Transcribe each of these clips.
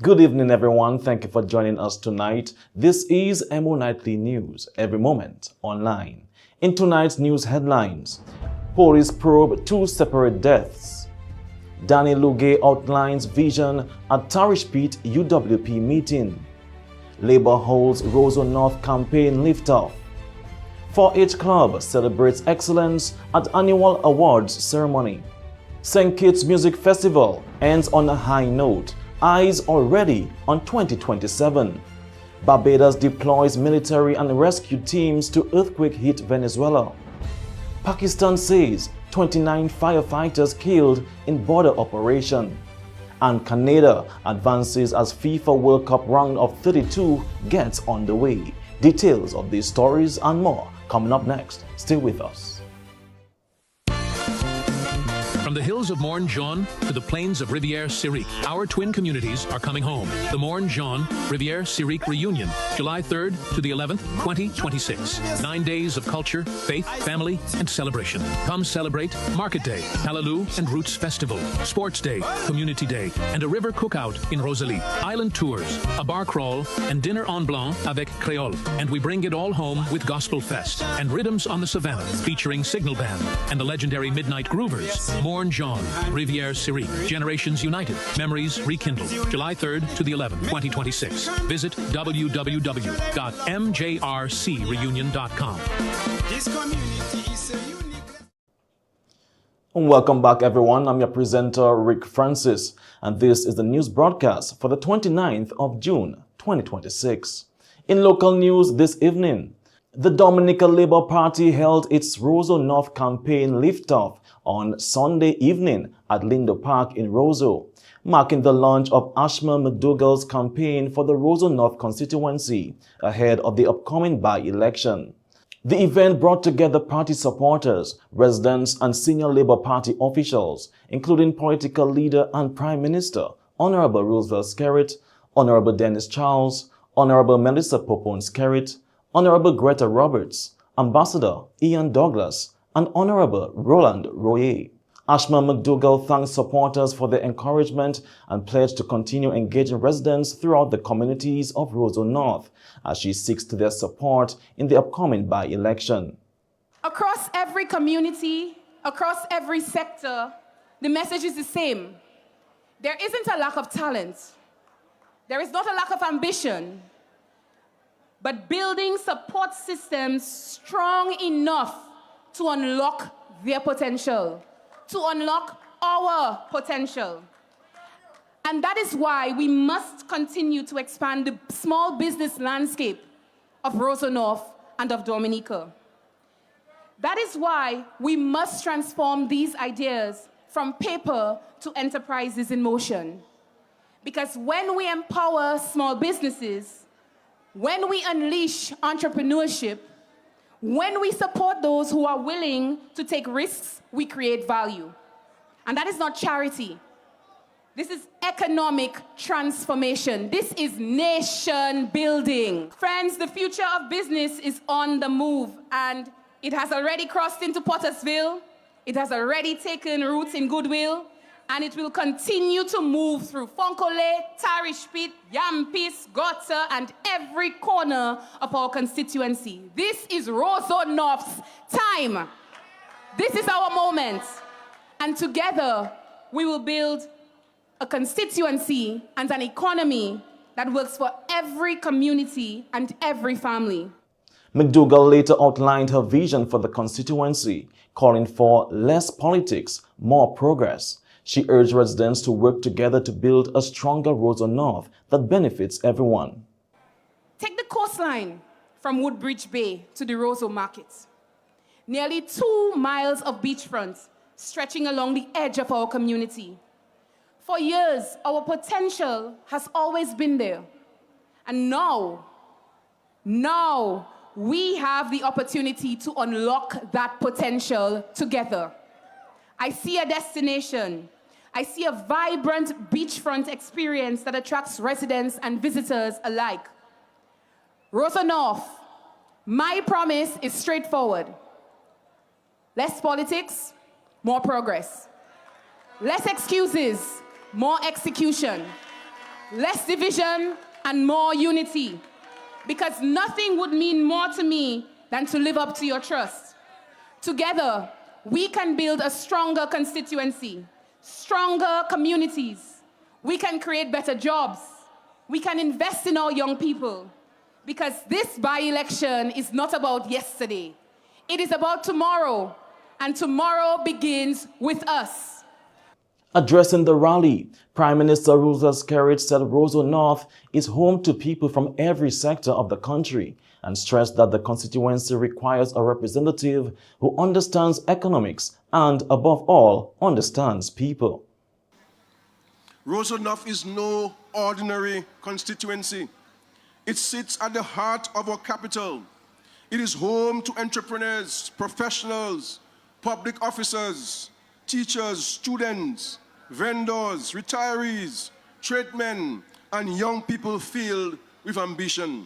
Good evening, everyone. Thank you for joining us tonight. This is Emo Nightly News, every moment online. In tonight's news headlines, police probe 2 separate deaths. Danny Luge outlines vision at Tarish Pete UWP meeting. Labour holds Roseau North campaign liftoff. 4-H Club celebrates excellence at annual awards ceremony. St. Kitts Music Festival ends on a high note. Eyes already on 2027. Barbados deploys military and rescue teams to earthquake-hit Venezuela. Pakistan says 29 firefighters killed in border operation. And Canada advances as FIFA World Cup round of 32 gets underway. Details of these stories and more coming up next. Stay with us. From the hills of Morne Jaune to the plains of Rivière-Sirique, our twin communities are coming home. The Morne Jaune Rivière-Sirique Reunion, July 3rd to the 11th, 2026. 9 days of culture, faith, family, and celebration. Come celebrate Market Day, Hallelujah and Roots Festival, Sports Day, Community Day, and a river cookout in Rosalie, island tours, a bar crawl, and dinner en blanc avec Creole. And we bring it all home with Gospel Fest and Rhythms on the Savannah, featuring Signal Band and the legendary Midnight Groovers. Morne Jaune, Rivière-Sirique, Generations United, Memories Rekindled, July 3rd to the 11th, 2026. Visit www.mjrcreunion.com. This community is a unique. Welcome back, everyone. I'm your presenter, Rick Francis, and this is the news broadcast for the 29th of June, 2026. In local news this evening, the Dominica Labour Party held its Roseau North campaign liftoff on Sunday evening at Lindo Park in Roseau, marking the launch of Ashma McDougall's campaign for the Roseau North constituency ahead of the upcoming by-election. The event brought together party supporters, residents, and senior Labour Party officials, including political leader and Prime Minister Honorable Roosevelt Skerrit, Honorable Dennis Charles, Honorable Melissa Popone Skerrit, Honorable Greta Roberts, Ambassador Ian Douglas, and Honorable Roland Royer. Ashma McDougall thanked supporters for their encouragement and pledged to continue engaging residents throughout the communities of Roseau North as she seeks their support in the upcoming by-election. Across every community, across every sector, the message is the same. There isn't a lack of talent. There is not a lack of ambition. But building support systems strong enough to unlock their potential, to unlock our potential. And that is why we must continue to expand the small business landscape of Roseau North and of Dominica. That is why we must transform these ideas from paper to enterprises in motion. Because when we empower small businesses, when we unleash entrepreneurship, when we support those who are willing to take risks, we create value. And that is not charity. This is economic transformation. This is nation building. Friends, the future of business is on the move, and it has already crossed into Pottersville. It has already taken roots in Goodwill, and it will continue to move through Fonkole, Tarish Pit, Yampis, Gotha, and every corner of our constituency. This is Roseau North's time. This is our moment. And together, we will build a constituency and an economy that works for every community and every family. McDougall later outlined her vision for the constituency, calling for less politics, more progress. She urged residents to work together to build a stronger Roseau North that benefits everyone. Take the coastline from Woodbridge Bay to the Roseau Market. Nearly 2 miles of beachfront stretching along the edge of our community. For years, our potential has always been there. And now we have the opportunity to unlock that potential together. I see a destination. I see a vibrant beachfront experience that attracts residents and visitors alike. Roseau North, my promise is straightforward. Less politics, more progress. Less excuses, more execution. less division, and more unity. Because nothing would mean more to me than to live up to your trust. Together, we can build a stronger constituency, stronger communities. We can create better jobs. We can invest in our young people. Because this by-election is not about yesterday. It is about tomorrow, and tomorrow begins with us. Addressing the rally, Prime Minister Rosa Skerrit said Roseau North is home to people from every sector of the country and stressed that the constituency requires a representative who understands economics and, above all, understands people. Roseau North is no ordinary constituency. It sits at the heart of our capital. It is home to entrepreneurs, professionals, public officers, teachers, students, vendors, retirees, tradesmen, and young people filled with ambition.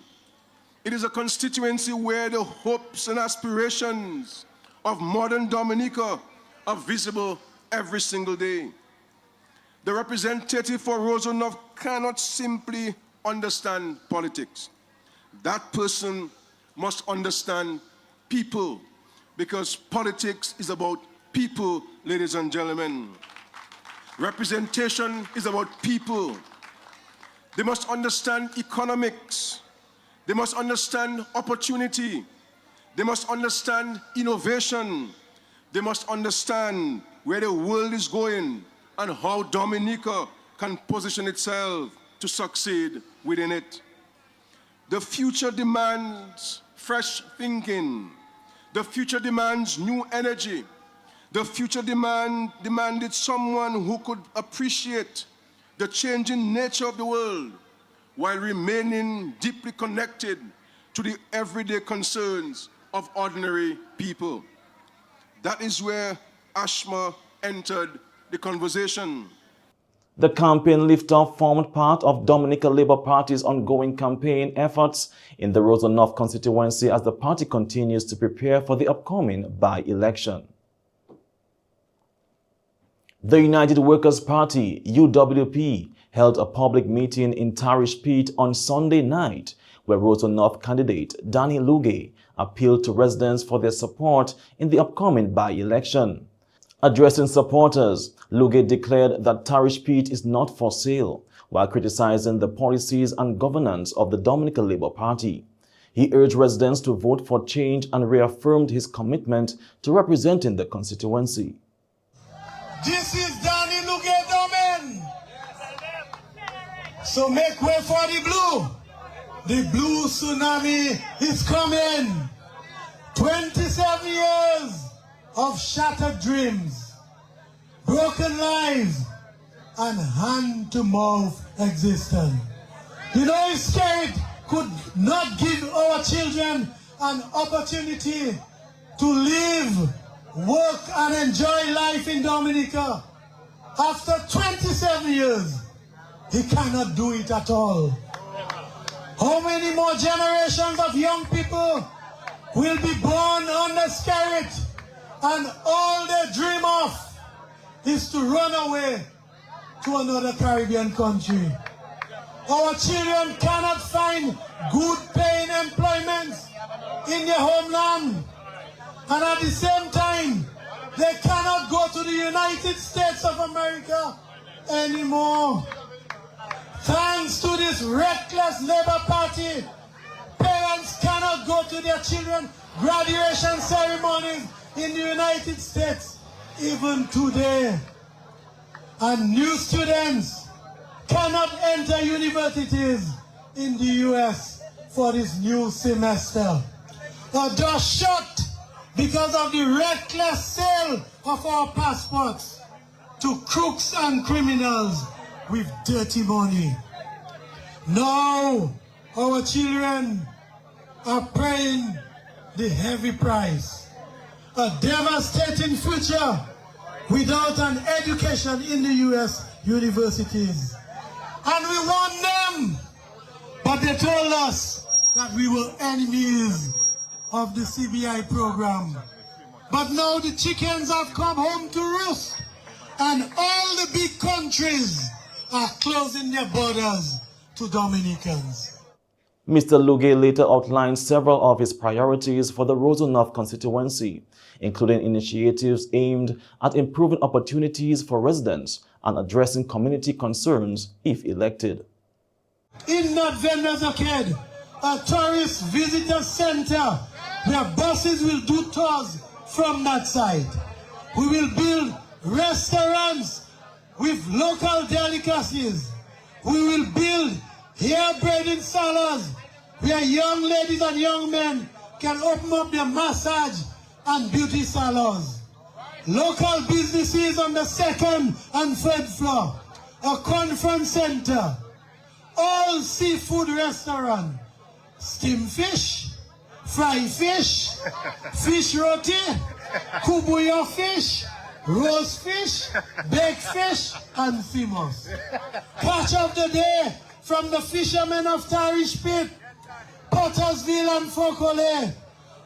It is a constituency where the hopes and aspirations of modern Dominica are visible every single day. The representative for Roseau North cannot simply understand politics. That person must understand people, because politics is about people, ladies and gentlemen. Representation is about people. They must understand economics. They must understand opportunity. They must understand innovation. They must understand where the world is going and how Dominica can position itself to succeed within it. The future demands fresh thinking. The future demands new energy. The future demanded someone who could appreciate the changing nature of the world while remaining deeply connected to the everyday concerns of ordinary people. That is where Ashma entered the conversation. The campaign lift-off formed part of Dominica Labour Party's ongoing campaign efforts in the Roseau North constituency as the party continues to prepare for the upcoming by-election. The United Workers' Party, UWP, held a public meeting in Tarish Pit on Sunday night, where Roseau North candidate Danny Luge appealed to residents for their support in the upcoming by-election. Addressing supporters, Luge declared that Tarish Pit is not for sale, while criticizing the policies and governance of the Dominica Labour Party. He urged residents to vote for change and reaffirmed his commitment to representing the constituency. This is Danny Luge Domen. So make way for the blue. The blue tsunami is coming. 27 years of shattered dreams, broken lives, and hand-to-mouth existence. You know, if Skerrit could not give our children an opportunity to live, work, and enjoy life in Dominica, after 27 years, he cannot do it at all. How many more generations of young people will be born under Skerrit, and all they dream of is to run away to another Caribbean country? Our children cannot find good paying employment in their homeland, and at the same time, they cannot go to the United States of America anymore. Thanks to this reckless Labour Party, parents cannot go to their children's graduation ceremonies in the United States even today. And new students cannot enter universities in the US for this new semester. Or just shut because of the reckless sale of our passports to crooks and criminals with dirty money. Now our children are paying the heavy price. A devastating future without an education in the US universities. And we want them, but they told us that we were enemies of the CBI program. But now the chickens have come home to roost, and all the big countries are closing their borders to Dominicans. Mr. Luge later outlined several of his priorities for the Roseau North constituency, including initiatives aimed at improving opportunities for residents and addressing community concerns if elected. In North Vendors Arcade, a tourist visitor center where buses will do tours from that site. We will build restaurants with local delicacies. We will build hair braiding salons where young ladies and young men can open up their massage and beauty salons. Local businesses on the second and third floor. A conference center. All seafood restaurant. Steamed fish, fried fish, fish roti, kubuya fish, roast fish, baked fish, and famous. Catch of the day from the fishermen of Tarish Pit, Pottersville and Fokole.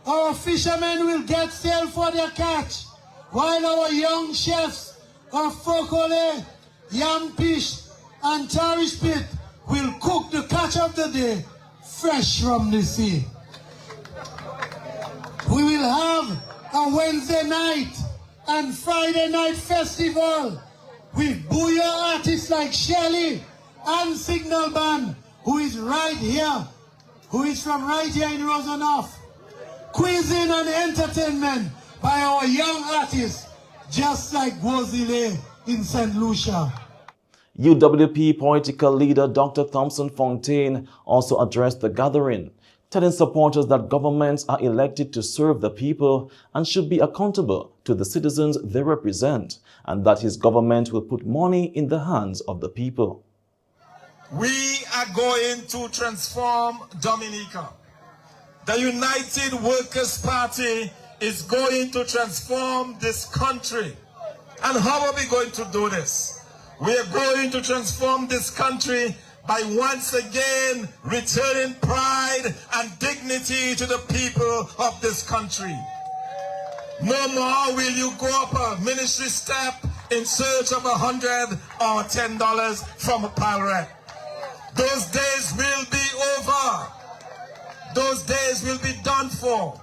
Our fishermen will get sale for their catch, while our young chefs of Fokole, Yampish, and Tarish Pit will cook the catch of the day fresh from the sea. We will have a Wednesday night and Friday night festival with booyah artists like Shelly and Signal Band, who is right here, who is from right here in Roseau North. Cuisine and entertainment by our young artists, just like Wozile in St. Lucia. UWP political leader Dr. Thompson Fontaine also addressed the gathering, telling supporters that governments are elected to serve the people and should be accountable to the citizens they represent, and that his government will put money in the hands of the people. We are going to transform Dominica. The United Workers' Party is going to transform this country. And how are we going to do this? We are going to transform this country by once again returning pride and dignity to the people of this country. No more will you go up a ministry step in search of $100 or $10 from a pal rep. Those days will be over. Those days will be done for.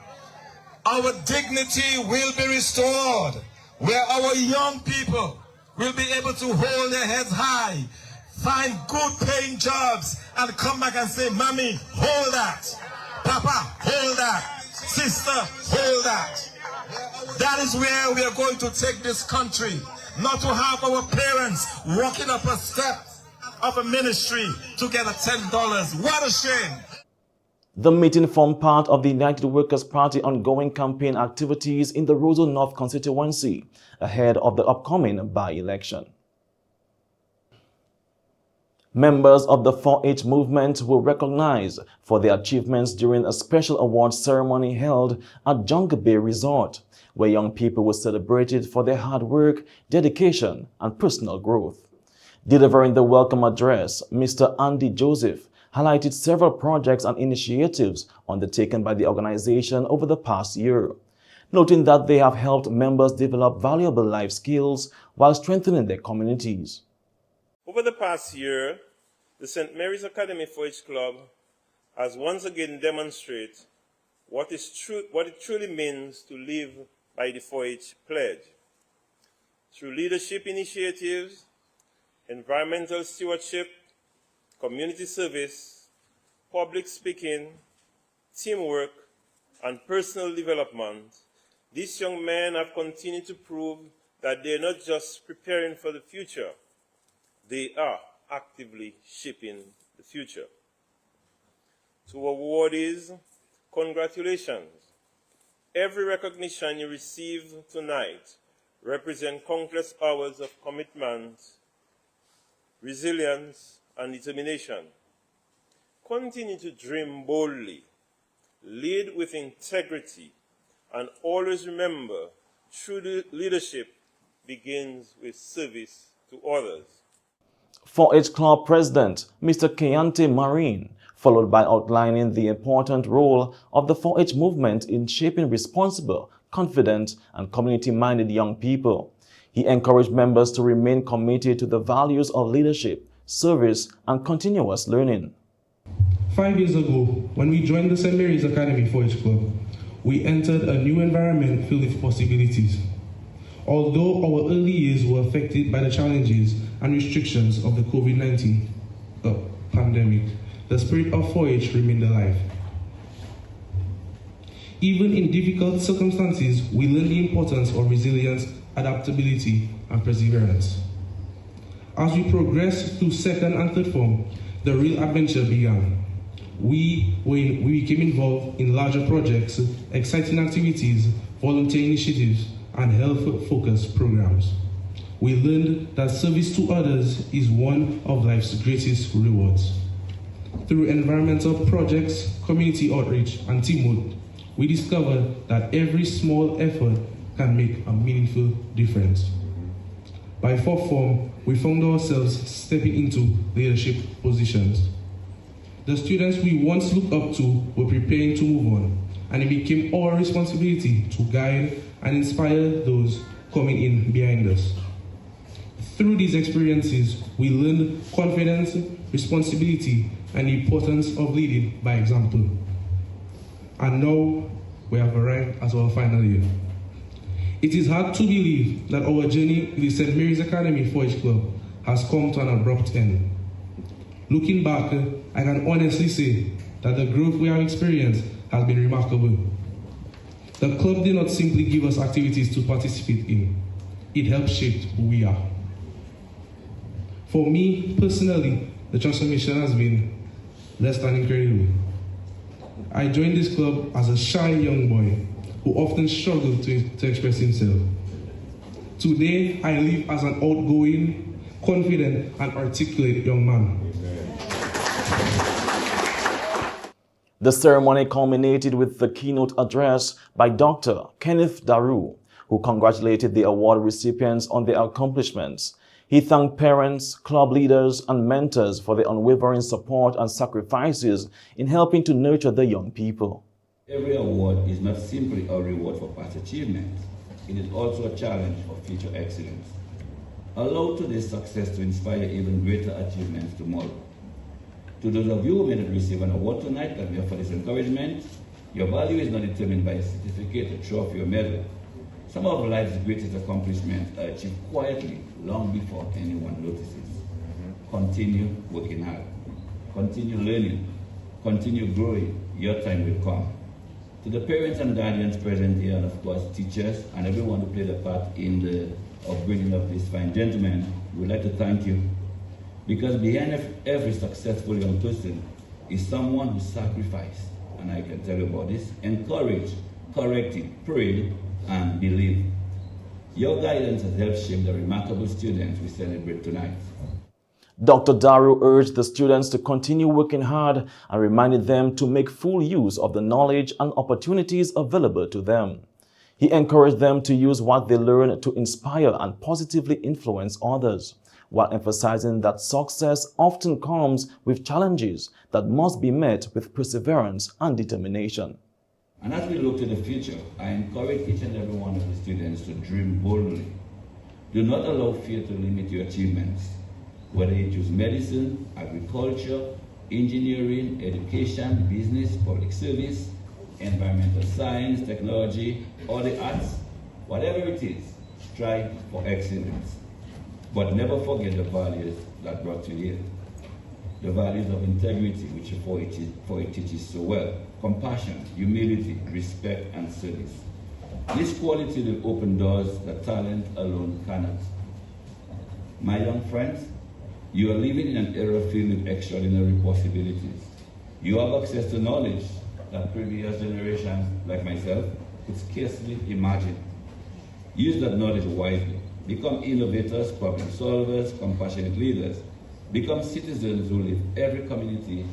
Our dignity will be restored, where our young people will be able to hold their heads high, find good paying jobs, and come back and say, Mommy, hold that. Papa, hold that. Sister, hold that. That is where we are going to take this country. Not to have our parents walking up a step of a ministry to get a $10. What a shame. The meeting formed part of the United Workers' Party ongoing campaign activities in the Roseau North constituency ahead of the upcoming by-election. Members of the 4-H movement were recognized for their achievements during a special awards ceremony held at Jungle Bay Resort, where young people were celebrated for their hard work, dedication, and personal growth. Delivering the welcome address, Mr. Andy Joseph highlighted several projects and initiatives undertaken by the organization over the past year, noting that they have helped members develop valuable life skills while strengthening their communities. Over the past year, the St. Mary's Academy 4-H Club has once again demonstrated what it truly means to live by the 4-H pledge. Through leadership initiatives, environmental stewardship, community service, public speaking, teamwork, and personal development, these young men have continued to prove that they're not just preparing for the future, they are actively shaping the future. To awardees, congratulations. Every recognition you receive tonight represents countless hours of commitment, resilience, and determination. Continue to dream boldly, lead with integrity, and always remember, true leadership begins with service to others. 4-H Club President, Mr. Keante Marine, followed by outlining the important role of the 4-H movement in shaping responsible, confident, and community-minded young people. He encouraged members to remain committed to the values of leadership, service, and continuous learning. 5 years ago, when we joined the St. Mary's Academy 4-H Club, we entered a new environment filled with possibilities. Although our early years were affected by the challenges and restrictions of the COVID-19 pandemic, the spirit of 4-H remained alive. Even in difficult circumstances, we learned the importance of resilience, adaptability, and perseverance. As we progressed through second and third form, the real adventure began. We became involved in larger projects, exciting activities, volunteer initiatives, and health-focused programs. We learned that service to others is one of life's greatest rewards. Through environmental projects, community outreach, and teamwork, we discovered that every small effort can make a meaningful difference. By fourth form, we found ourselves stepping into leadership positions. The students we once looked up to were preparing to move on, and it became our responsibility to guide and inspire those coming in behind us. Through these experiences, we learned confidence, responsibility, and the importance of leading by example. And now we have arrived at our final year. It is hard to believe that our journey with the St. Mary's Academy 4-H Club has come to an abrupt end. Looking back, I can honestly say that the growth we have experienced has been remarkable. The club did not simply give us activities to participate in, it helped shape who we are. For me, personally, the transformation has been less than incredible. I joined this club as a shy young boy who often struggled to express himself. Today, I live as an outgoing, confident, and articulate young man. The ceremony culminated with the keynote address by Dr. Kenneth Daru, who congratulated the award recipients on their accomplishments. He thanked parents, club leaders, and mentors for their unwavering support and sacrifices in helping to nurture the young people. Every award is not simply a reward for past achievements. It is also a challenge for future excellence. Allow today's success to inspire even greater achievements tomorrow. To those of you who may not receive an award tonight, and for this encouragement, your value is not determined by a certificate, a trophy, or medal. Some of life's greatest accomplishments are achieved quietly, long before anyone notices. Continue working hard. Continue learning. Continue growing. Your time will come. To the parents and guardians present here, and of course teachers and everyone who played a part in the upbringing of this fine gentleman, we would like to thank you. Because behind every successful young person is someone who sacrificed, and I can tell you about this, encouraged, corrected, prayed, and believed. Your guidance has helped shape the remarkable students we celebrate tonight. Dr. Daru urged the students to continue working hard and reminded them to make full use of the knowledge and opportunities available to them. He encouraged them to use what they learn to inspire and positively influence others, while emphasizing that success often comes with challenges that must be met with perseverance and determination. And as we look to the future, I encourage each and every one of the students to dream boldly. Do not allow fear to limit your achievements. Whether you choose medicine, agriculture, engineering, education, business, public service, environmental science, technology, or the arts, whatever it is, strive for excellence. But never forget the values that brought you here. The values of integrity, which 4-H teaches so well. Compassion, humility, respect, and service. This quality will open doors that talent alone cannot. My young friends, you are living in an era filled with extraordinary possibilities. You have access to knowledge that previous generations, like myself, could scarcely imagine. Use that knowledge wisely. Become innovators, problem solvers, compassionate leaders. Become citizens who live every community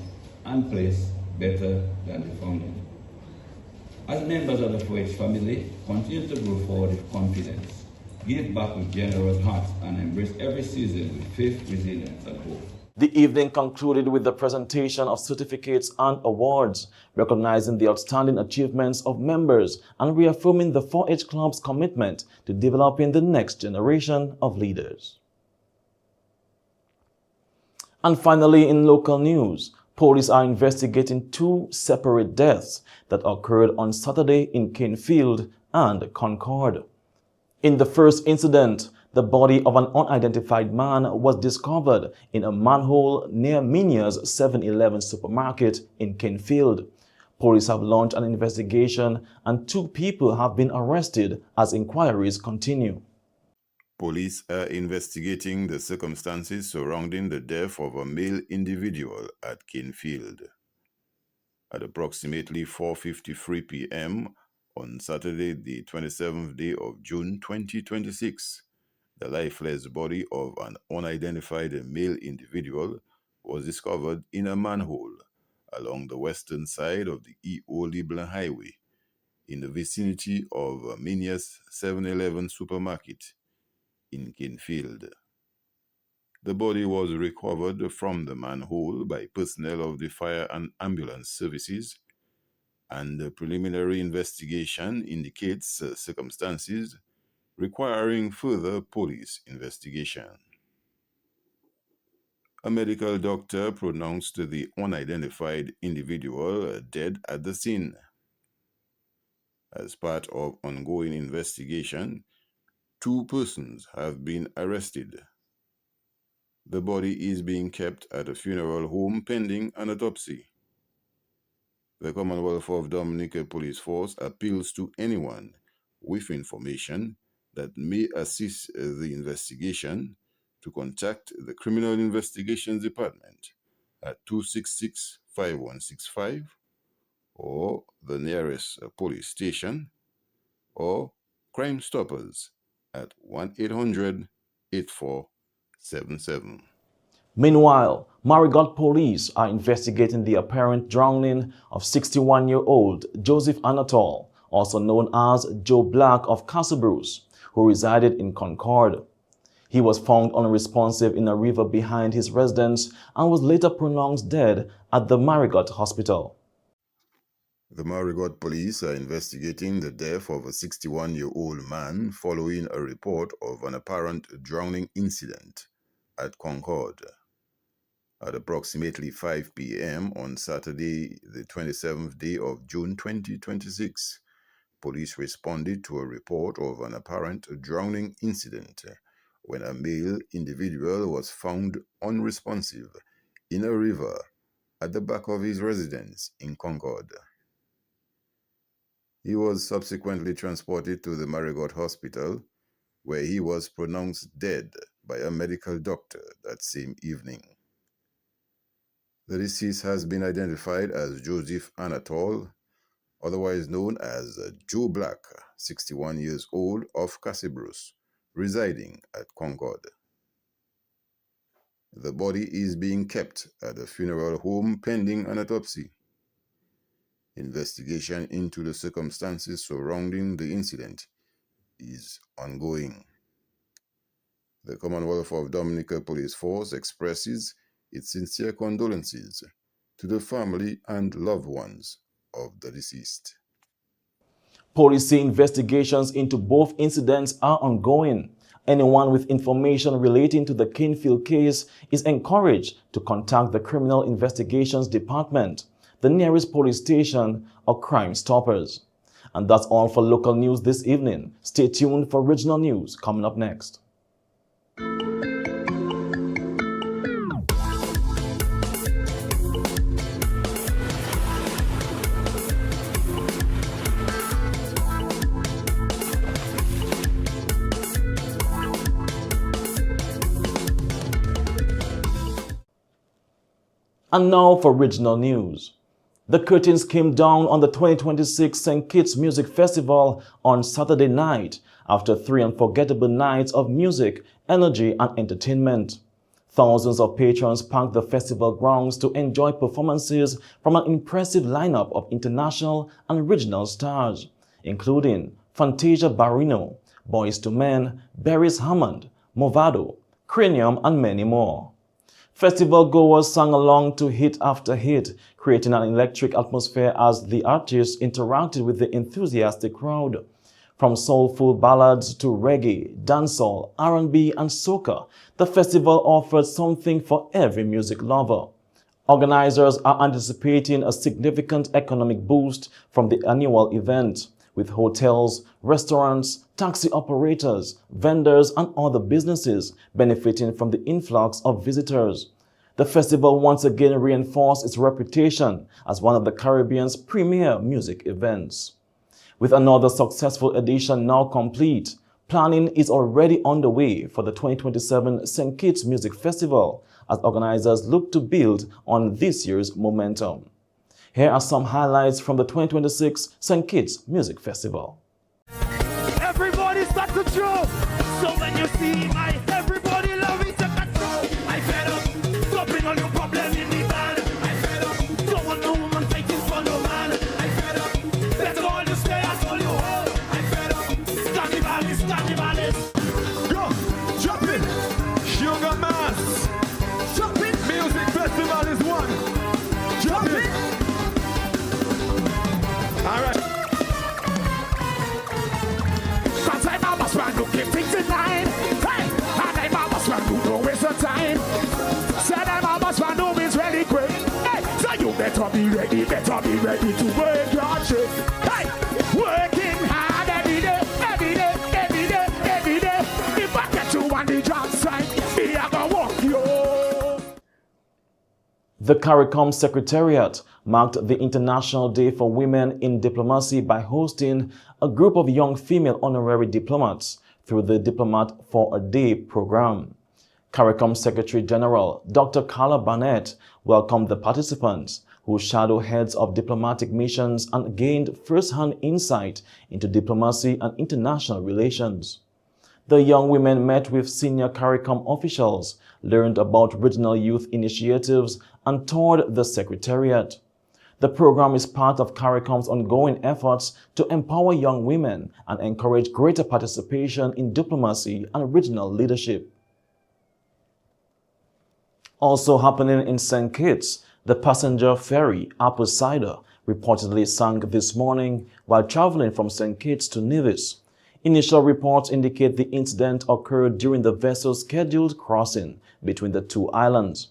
and place better than they found it. As members of the 4-H family, continue to grow forward with confidence. Give back with generous hearts and embrace every season with faith, resilience, and hope. The evening concluded with the presentation of certificates and awards, recognizing the outstanding achievements of members and reaffirming the 4-H Club's commitment to developing the next generation of leaders. And finally, in local news, police are investigating two separate deaths that occurred on Saturday in Canefield and Concord. In the first incident, the body of an unidentified man was discovered in a manhole near Minia's 7-Eleven supermarket in Canefield. Police have launched an investigation and 2 people have been arrested as inquiries continue. Police are investigating the circumstances surrounding the death of a male individual at Canefield. At approximately 4:53 p.m. on Saturday, the 27th day of June 2026, the lifeless body of an unidentified male individual was discovered in a manhole along the western side of the E.O. Leblanc Highway in the vicinity of Minia's 7-Eleven supermarket in Canefield. The body was recovered from the manhole by personnel of the fire and ambulance services, and the preliminary investigation indicates circumstances requiring further police investigation. A medical doctor pronounced the unidentified individual dead at the scene. As part of ongoing investigation, 2 persons have been arrested. The body is being kept at a funeral home pending an autopsy. The Commonwealth of Dominica Police Force appeals to anyone with information that may assist the investigation to contact the Criminal Investigations Department at 266-5165 or the nearest police station, or Crime Stoppers at 1-800-8477. Meanwhile, Marigot police are investigating the apparent drowning of 61-year-old Joseph Anatole, also known as Joe Black of Castlebruce, who resided in Concord. He was found unresponsive in a river behind his residence and was later pronounced dead at the Marigot Hospital. The Marigot police are investigating the death of a 61-year-old man following a report of an apparent drowning incident at Concord. At approximately 5 p.m. on Saturday, the 27th day of June 2026, police responded to a report of an apparent drowning incident when a male individual was found unresponsive in a river at the back of his residence in Concord. He was subsequently transported to the Marigot Hospital, where he was pronounced dead by a medical doctor that same evening. The deceased has been identified as Joseph Anatole, otherwise known as Joe Black, 61 years old, of Castlebruce, residing at Concord. The body is being kept at a funeral home pending an autopsy. Investigation into the circumstances surrounding the incident is ongoing. The Commonwealth of Dominica Police Force expresses its sincere condolences to the family and loved ones of the deceased. Police say investigations into both incidents are ongoing. Anyone with information relating to the Canefield case is encouraged to contact the Criminal Investigations Department, the nearest police station, or Crime Stoppers. And that's all for local news this evening. Stay tuned for regional news coming up next. And now for regional news. The curtains came down on the 2026 St. Kitts Music Festival on Saturday night after 3 unforgettable nights of music, energy, and entertainment. Thousands of patrons packed the festival grounds to enjoy performances from an impressive lineup of international and regional stars, including Fantasia Barrino, Boys to Men, Beres Hammond, Movado, Cranium, and many more. Festival goers sang along to hit after hit, creating an electric atmosphere as the artists interacted with the enthusiastic crowd. From soulful ballads to reggae, dancehall, R&B, and soca, the festival offered something for every music lover. Organizers are anticipating a significant economic boost from the annual event, with hotels, restaurants, taxi operators, vendors, and other businesses benefiting from the influx of visitors. The festival once again reinforced its reputation as one of the Caribbean's premier music events. With another successful edition now complete, planning is already underway for the 2027 St. Kitts Music Festival as organizers look to build on this year's momentum. Here are some highlights from the 2026 St. Kitts Music Festival. Everybody start to jump. So when you see my everybody love it, take control. I fed up, stopping all your problem in the band. I fed up, don't want no woman fighting for no man. I fed up, better all you stay at all you hold. I fed up, carnivalist, carnivalist. Go, jump in, Sugar Mass. Jump in, Music Festival is one. Jump in. All right. Cause I'm a boss man who keep things in line. Hey, and I'm a boss man who don't waste your time. Said I'm a boss man who is really quick. Hey, so you better be ready to work your shit. Hey, working hard every day, every day, every day, every day. If I get you on the job site, me I go walk you. The CARICOM Secretariat marked the International Day for Women in Diplomacy by hosting a group of young female honorary diplomats through the Diplomat for a Day program. CARICOM Secretary General Dr. Carla Barnett welcomed the participants, who shadow heads of diplomatic missions and gained first-hand insight into diplomacy and international relations. The young women met with senior CARICOM officials, learned about regional youth initiatives, and toured the Secretariat. The program is part of CARICOM's ongoing efforts to empower young women and encourage greater participation in diplomacy and regional leadership. Also happening in St. Kitts, the passenger ferry Apple Cider reportedly sank this morning while traveling from St. Kitts to Nevis. Initial reports indicate the incident occurred during the vessel's scheduled crossing between the two islands.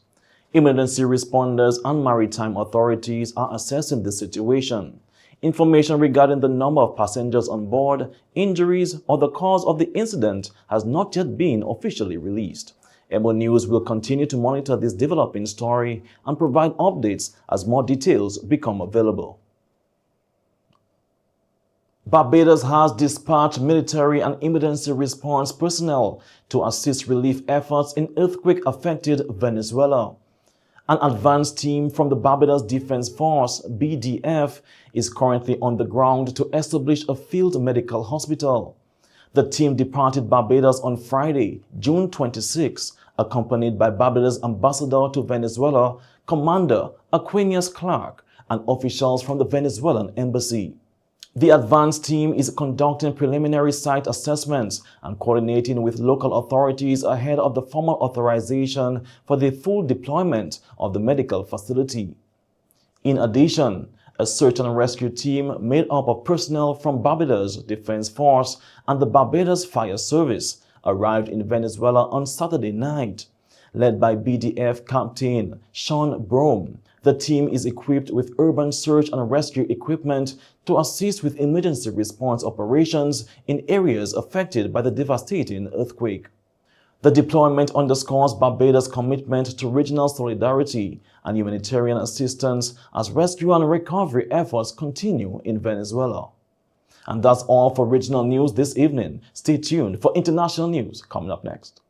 Emergency responders and maritime authorities are assessing the situation. Information regarding the number of passengers on board, injuries, or the cause of the incident has not yet been officially released. EmoNews will continue to monitor this developing story and provide updates as more details become available. Barbados has dispatched military and emergency response personnel to assist relief efforts in earthquake-affected Venezuela. An advanced team from the Barbados Defense Force, BDF, is currently on the ground to establish a field medical hospital. The team departed Barbados on Friday, June 26, accompanied by Barbados Ambassador to Venezuela, Commander Aquinius Clark, and officials from the Venezuelan Embassy. The advanced team is conducting preliminary site assessments and coordinating with local authorities ahead of the formal authorization for the full deployment of the medical facility. In addition, a search and rescue team made up of personnel from Barbados Defense Force and the Barbados Fire Service arrived in Venezuela on Saturday night. Led by BDF Captain Sean Brome, the team is equipped with urban search and rescue equipment to assist with emergency response operations in areas affected by the devastating earthquake. The deployment underscores Barbados' commitment to regional solidarity and humanitarian assistance as rescue and recovery efforts continue in Venezuela. And that's all for regional news this evening. Stay tuned for international news coming up next.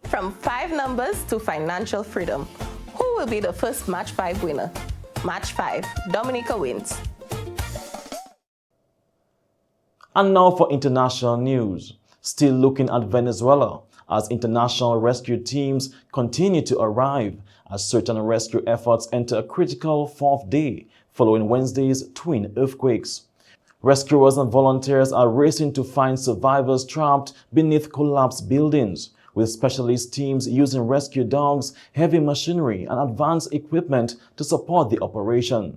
From 5 numbers to financial freedom. Who will be the first Match 5 winner? Match 5, Dominica wins. And now for international news. Still looking at Venezuela as international rescue teams continue to arrive as search and rescue efforts enter a critical 4th day following Wednesday's twin earthquakes. Rescuers and volunteers are racing to find survivors trapped beneath collapsed buildings, with specialist teams using rescue dogs, heavy machinery, and advanced equipment to support the operation.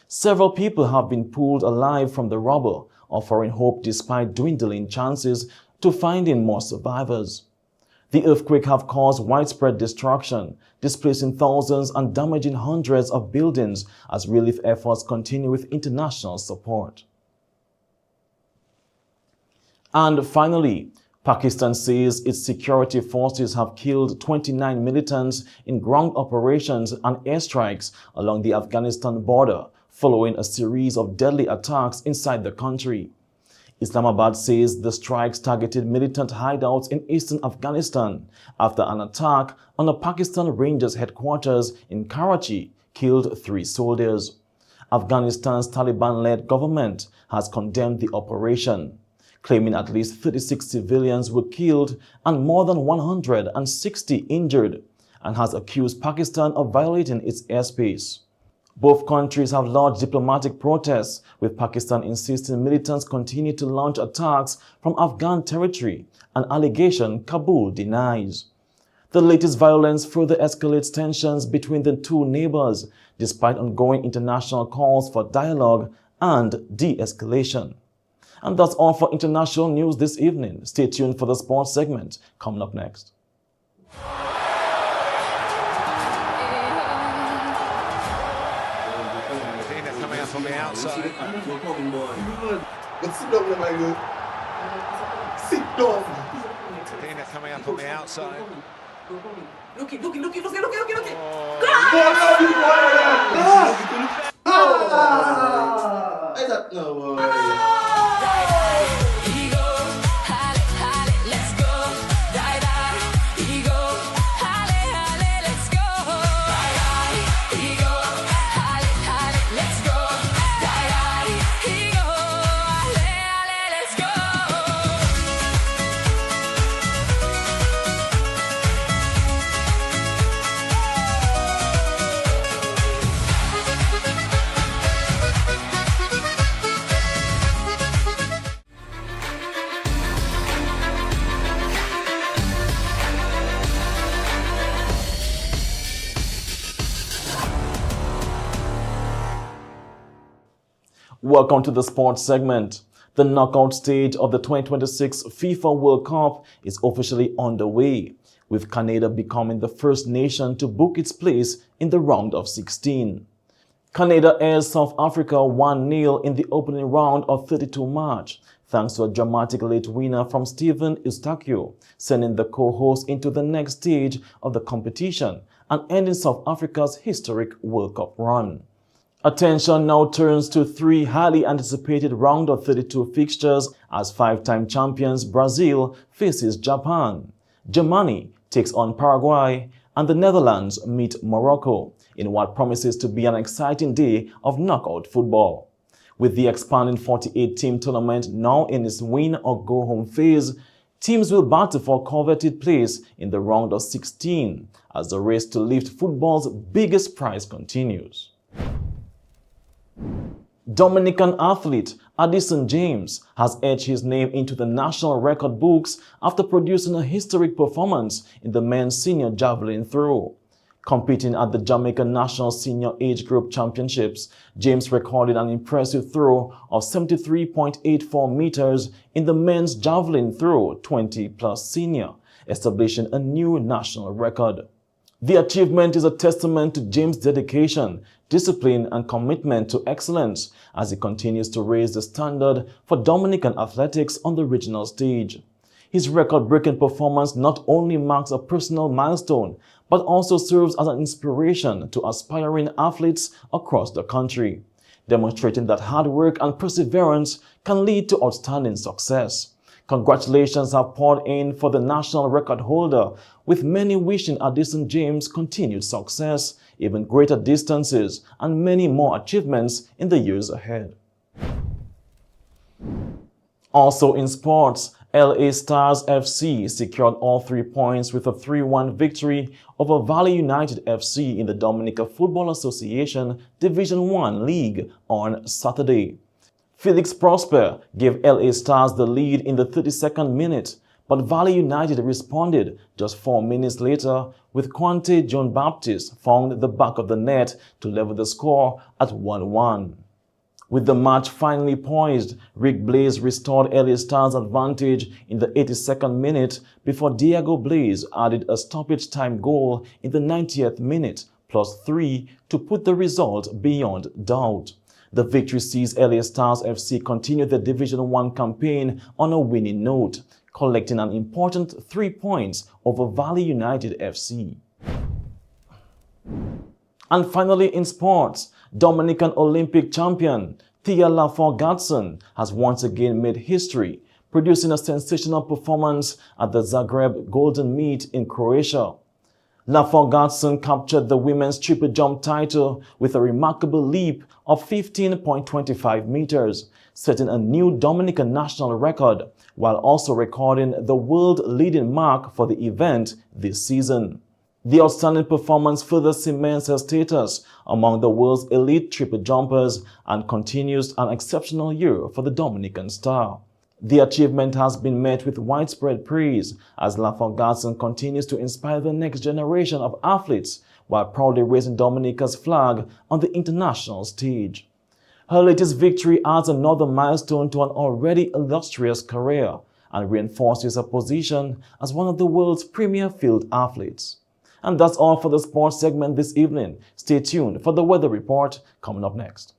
Several people have been pulled alive from the rubble, offering hope despite dwindling chances to finding more survivors. The earthquake have caused widespread destruction, displacing thousands and damaging hundreds of buildings as relief efforts continue with international support. And finally, Pakistan says its security forces have killed 29 militants in ground operations and airstrikes along the Afghanistan border following a series of deadly attacks inside the country. Islamabad says the strikes targeted militant hideouts in eastern Afghanistan after an attack on a Pakistan Rangers headquarters in Karachi killed 3 soldiers. Afghanistan's Taliban-led government has condemned the operation, claiming at least 36 civilians were killed and more than 160 injured, and has accused Pakistan of violating its airspace. Both countries have lodged diplomatic protests, with Pakistan insisting militants continue to launch attacks from Afghan territory, an allegation Kabul denies. The latest violence further escalates tensions between the two neighbors, despite ongoing international calls for dialogue and de-escalation. And that's all for international news this evening. Stay tuned for the sports segment coming up next. Coming up on the outside. But sit down, my girl. Sit down. Tina coming up on the outside. Look it. Oh. I don't know. Welcome to the sports segment. The knockout stage of the 2026 FIFA World Cup is officially underway, with Canada becoming the first nation to book its place in the round of 16. Canada airs South Africa 1-0 in the opening round of 32 March, thanks to a dramatic late winner from Steven Eustáquio, sending the co-host into the next stage of the competition and ending South Africa's historic World Cup run. Attention now turns to 3 highly anticipated round of 32 fixtures as 5-time champions Brazil faces Japan, Germany takes on Paraguay, and the Netherlands meet Morocco in what promises to be an exciting day of knockout football. With the expanding 48-team tournament now in its win-or-go-home phase, teams will battle for coveted place in the round of 16 as the race to lift football's biggest prize continues. Dominican athlete Addison James has etched his name into the national record books after producing a historic performance in the men's senior javelin throw. Competing at the Jamaican National Senior Age Group Championships, James recorded an impressive throw of 73.84 meters in the men's javelin throw 20+ senior, establishing a new national record. The achievement is a testament to James' dedication, discipline, and commitment to excellence as he continues to raise the standard for Dominican athletics on the regional stage. His record-breaking performance not only marks a personal milestone, but also serves as an inspiration to aspiring athletes across the country, demonstrating that hard work and perseverance can lead to outstanding success. Congratulations have poured in for the national record holder, with many wishing Addison James continued success, even greater distances, and many more achievements in the years ahead. Also in sports, LA Stars FC secured all 3 points with a 3-1 victory over Valley United FC in the Dominica Football Association Division 1 League on Saturday. Felix Prosper gave LA Stars the lead in the 32nd minute, but Valley United responded just 4 minutes later with Quante John Baptist found the back of the net to level the score at 1-1. With the match finally poised, Rick Blaze restored LA Stars' advantage in the 82nd minute before Diego Blaze added a stoppage time goal in the 90th minute, +3, to put the result beyond doubt. The victory sees LA Stars FC continue their Division 1 campaign on a winning note, collecting an important 3 points over Valley United FC. And finally in sports, Dominican Olympic champion Thea Lafont-Gatson has once again made history, producing a sensational performance at the Zagreb Golden Meet in Croatia. Lafont-Gatson captured the women's triple jump title with a remarkable leap of 15.25 meters, setting a new Dominican national record, while also recording the world-leading mark for the event this season. The outstanding performance further cements her status among the world's elite triple jumpers and continues an exceptional year for the Dominican star. The achievement has been met with widespread praise as Lafont-Gatson continues to inspire the next generation of athletes while proudly raising Dominica's flag on the international stage. Her latest victory adds another milestone to an already illustrious career and reinforces her position as one of the world's premier field athletes. And that's all for the sports segment this evening. Stay tuned for the weather report coming up next.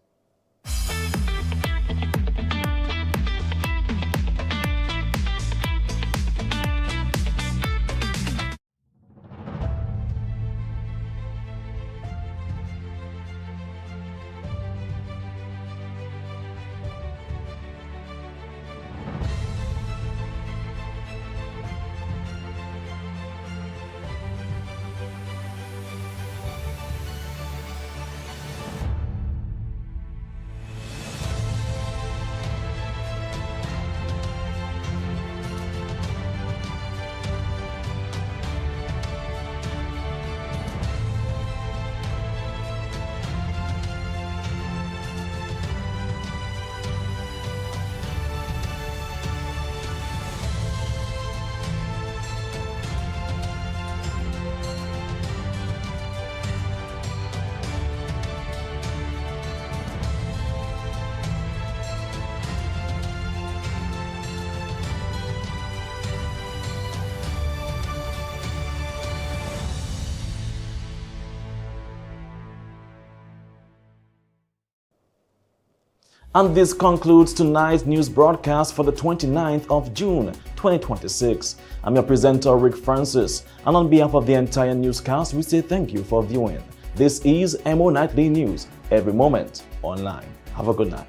And this concludes tonight's news broadcast for the 29th of June, 2026. I'm your presenter, Rick Francis, and on behalf of the entire newscast, we say thank you for viewing. This is Emo Nightly News, every moment online. Have a good night.